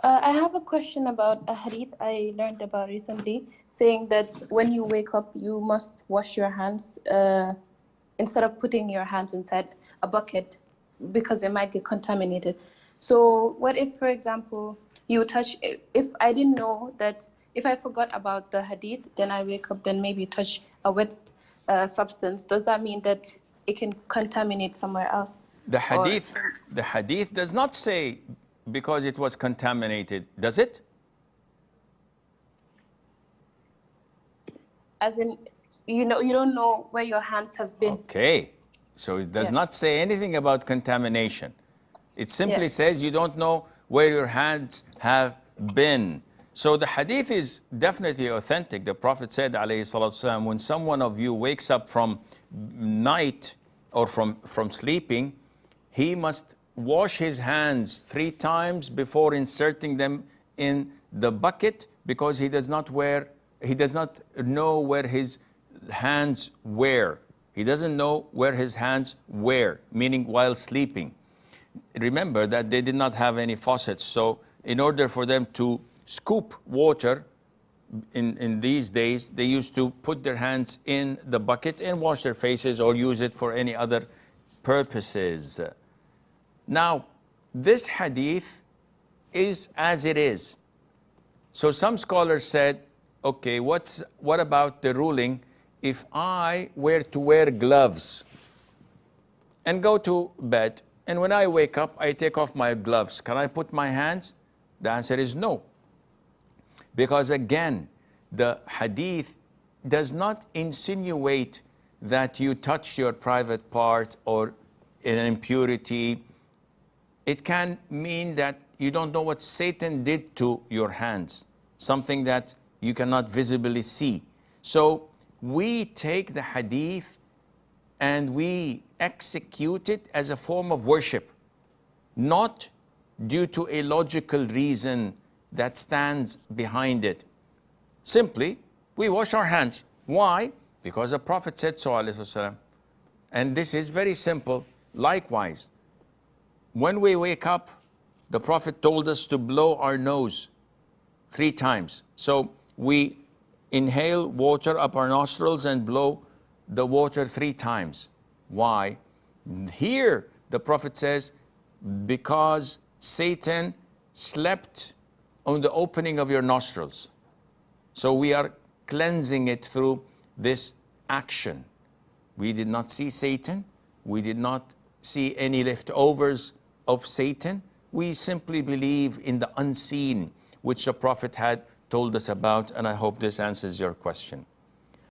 I have a question about a hadith I learned about recently, saying that when you wake up, you must wash your hands instead of putting your hands inside a bucket because they might get contaminated. So, what if, for example, you touch, if I didn't know that, if I forgot about the hadith, then I wake up, then maybe touch a wet substance, does that mean that it can contaminate somewhere else? The Or, hadith, the hadith does not say because it was contaminated, does it? as in, you know, you don't know where your hands have been. Okay, so it does not say anything about contamination. It simply says you don't know where your hands have been. So the hadith is definitely authentic. The Prophet said, alayhi salatu wasalam, when someone of you wakes up from night or from sleeping, he must wash his hands 3 times before inserting them in the bucket, because he does not know where his hands were. He doesn't know where his hands were, meaning while sleeping. Remember that they did not have any faucets, so in order for them to scoop water in these days, they used to put their hands in the bucket and wash their faces or use it for any other purposes. Now, this hadith is as it is. So some scholars said, okay, what about the ruling if I were to wear gloves and go to bed, and when I wake up, I take off my gloves, can I put my hands? The answer is no. Because again, the hadith does not insinuate that you touch your private part or an impurity. It can mean that you don't know what Satan did to your hands, something that you cannot visibly see. So we take the hadith and we execute it as a form of worship, not due to a logical reason that stands behind it. Simply, we wash our hands. Why? Because the Prophet said so, alayhi wasallam. And this is very simple. Likewise, when we wake up, the Prophet told us to blow our nose 3 times. So we inhale water up our nostrils and blow the water 3 times. Why? Here, the Prophet says, because Satan slept on the opening of your nostrils. So we are cleansing it through this action. We did not see Satan. We did not see any leftovers of Satan. We simply believe in the unseen, which the Prophet had told us about, and I hope this answers your question.